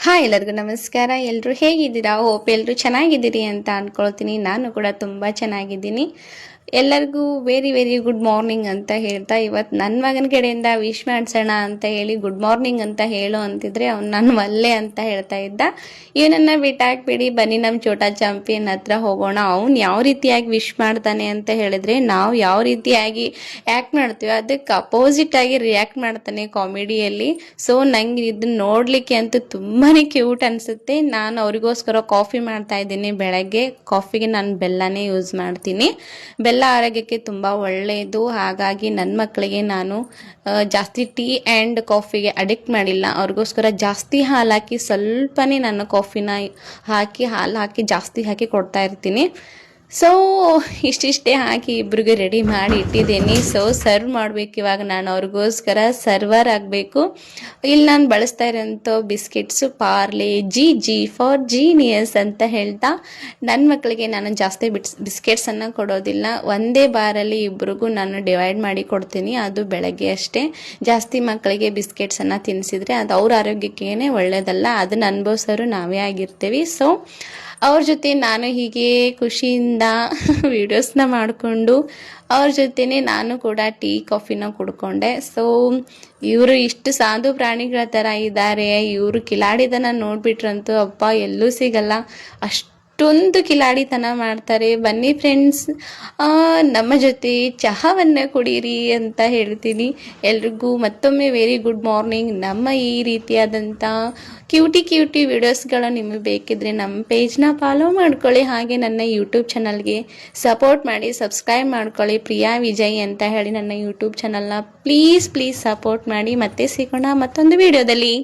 Hi ಎಲ್ಲರಿಗೂ ನಮಸ್ಕಾರ. ಎಲ್ಲರೂ ಹೇಗಿದ್ದೀರಾ? ಹೋಪ್ ಎಲ್ಲರೂ ಚೆನ್ನಾಗಿದ್ದೀರಿ ಅಂತ ಅಂದ್ಕೊಳ್ತೀನಿ. ನಾನು ಕೂಡ ತುಂಬ ಚೆನ್ನಾಗಿದ್ದೀನಿ. ಎಲ್ಲರಿಗೂ ವೆರಿ ವೆರಿ ಗುಡ್ ಮಾರ್ನಿಂಗ್ ಅಂತ ಹೇಳ್ತಾ, ಇವತ್ತು ನನ್ನ ಮಗನ ಕಡೆಯಿಂದ ವಿಶ್ ಮಾಡಿಸೋಣ ಅಂತ ಹೇಳಿ ಗುಡ್ ಮಾರ್ನಿಂಗ್ ಅಂತ ಹೇಳು ಅಂತಿದ್ರೆ ಅವ್ನು ನಾನು ಒಲ್ಲೆ ಅಂತ ಹೇಳ್ತಾ ಇದ್ದ. ಇವನನ್ನು ಬಿಟ್ಟಾಕ್ಬಿಡಿ, ಬನ್ನಿ ನಮ್ಮ ಚೋಟಾ ಚಾಂಪಿಯನ್ ಹತ್ರ ಹೋಗೋಣ. ಅವ್ನು ಯಾವ ರೀತಿಯಾಗಿ ವಿಶ್ ಮಾಡ್ತಾನೆ ಅಂತ ಹೇಳಿದ್ರೆ ನಾವು ಯಾವ ರೀತಿಯಾಗಿ ಆ್ಯಕ್ಟ್ ಮಾಡ್ತೀವಿ ಅದಕ್ಕೆ ಅಪೋಸಿಟ್ ಆಗಿ ರಿಯಾಕ್ಟ್ ಮಾಡ್ತಾನೆ ಕಾಮಿಡಿಯಲ್ಲಿ. ಸೊ ನಂಗೆ ಇದನ್ನ ನೋಡಲಿಕ್ಕೆ ಅಂತೂ ತುಂಬಾ ಕ್ಯೂಟ್ ಅನಿಸುತ್ತೆ. ನಾನು ಅವ್ರಿಗೋಸ್ಕರ ಕಾಫಿ ಮಾಡ್ತಾ ಇದ್ದೀನಿ. ಬೆಳಗ್ಗೆ ಕಾಫಿಗೆ ನಾನು ಬೆಲ್ಲನೇ ಯೂಸ್ ಮಾಡ್ತೀನಿ. ಬೆಲ್ಲ ಆರೋಗ್ಯಕ್ಕೆ ತುಂಬ ಒಳ್ಳೆಯದು. ಹಾಗಾಗಿ ನನ್ನ ಮಕ್ಕಳಿಗೆ ನಾನು ಜಾಸ್ತಿ ಟೀ ಆ್ಯಂಡ್ ಕಾಫಿಗೆ ಅಡಿಕ್ಟ್ ಮಾಡಿಲ್ಲ. ಅವ್ರಿಗೋಸ್ಕರ ಜಾಸ್ತಿ ಹಾಲು ಹಾಕಿ ಸ್ವಲ್ಪನೇ ನಾನು ಕಾಫಿನ ಹಾಲು ಹಾಕಿ ಜಾಸ್ತಿ ಹಾಕಿ ಕೊಡ್ತಾ ಇರ್ತೀನಿ. ಸೊ ಇಷ್ಟಿಷ್ಟೇ ಹಾಕಿ ಇಬ್ರಿಗೆ ರೆಡಿ ಮಾಡಿ ಇಟ್ಟಿದ್ದೀನಿ. ಸೊ ಸರ್ವ್ ಮಾಡಬೇಕು ಇವಾಗ. ನಾನು ಅವ್ರಿಗೋಸ್ಕರ ಸರ್ವರ್ ಆಗಬೇಕು. ಇಲ್ಲಿ ನಾನು ಬಳಸ್ತಾ ಇರೋಂಥ biscuits Parle G for genius ಅಂತ ಹೇಳ್ತಾ, ನನ್ನ ಮಕ್ಕಳಿಗೆ ನಾನು ಜಾಸ್ತಿ ಬಿಸ್ಕೆಟ್ಸನ್ನು ಕೊಡೋದಿಲ್ಲ. ಒಂದೇ ಬಾರಲ್ಲಿ ಇಬ್ರಿಗೂ ನಾನು ಡಿವೈಡ್ ಮಾಡಿ ಕೊಡ್ತೀನಿ. ಅದು ಬೆಳಗ್ಗೆ ಅಷ್ಟೇ. ಜಾಸ್ತಿ ಮಕ್ಕಳಿಗೆ ಬಿಸ್ಕೆಟ್ಸನ್ನು ತಿನ್ನಿಸಿದ್ರೆ ಅದು ಅವ್ರ ಆರೋಗ್ಯಕ್ಕೇ ಒಳ್ಳೆಯದಲ್ಲ. ಅದನ್ನು ಅನುಭವಿಸೋರು ನಾವೇ ಆಗಿರ್ತೀವಿ. ಸೊ ಅವ್ರ ಜೊತೆ ನಾನು ಹೀಗೆ ಖುಷಿಯಿಂದ ವಿಡಿಯೋಸ್ನ ಮಾಡಿಕೊಂಡು ಅವ್ರ ಜೊತೆನೇ ನಾನು ಕೂಡ ಟೀ ಕಾಫಿನ ಕುಡ್ಕೊಂಡೆ. ಸೊ ಇವರು ಇಷ್ಟು ಸಾಧು ಪ್ರಾಣಿಗಳ ಥರ ಇದ್ದಾರೆ. ಇವರು ಕಿಲಾಡಿದನ ನೋಡ್ಬಿಟ್ರಂತೂ ಅಪ್ಪ ಎಲ್ಲೂ ಸಿಗಲ್ಲ, ಅಷ್ಟೊಂದು ಕಿಲಾಡಿತನ ಮಾಡ್ತಾರೆ. ಬನ್ನಿ ಫ್ರೆಂಡ್ಸ್, ನಮ್ಮ ಜೊತೆ ಚಹಾವನ್ನು ಕುಡೀರಿ ಅಂತ ಹೇಳ್ತೀನಿ. ಎಲ್ರಿಗೂ ಮತ್ತೊಮ್ಮೆ ವೆರಿ ಗುಡ್ ಮಾರ್ನಿಂಗ್. ನಮ್ಮ ಈ ರೀತಿಯಾದಂಥ ಕ್ಯೂಟಿ ವಿಡಿಯೋಸ್ಗಳು ನಿಮಗೆ ಬೇಕಿದ್ರೆ ನಮ್ಮ ಪೇಜ್ನ ಫಾಲೋ ಮಾಡ್ಕೊಳ್ಳಿ. ಹಾಗೆ ನನ್ನ ಯೂಟ್ಯೂಬ್ ಚಾನಲ್ಗೆ ಸಪೋರ್ಟ್ ಮಾಡಿ, ಸಬ್ಸ್ಕ್ರೈಬ್ ಮಾಡ್ಕೊಳ್ಳಿ. ಪ್ರಿಯಾ ವಿಜಯ್ ಅಂತ ಹೇಳಿ ನನ್ನ ಯೂಟ್ಯೂಬ್ ಚಾನಲ್ನ ಪ್ಲೀಸ್ ಸಪೋರ್ಟ್ ಮಾಡಿ. ಮತ್ತೆ ಸಿಗೋಣ ಮತ್ತೊಂದು ವಿಡಿಯೋದಲ್ಲಿ.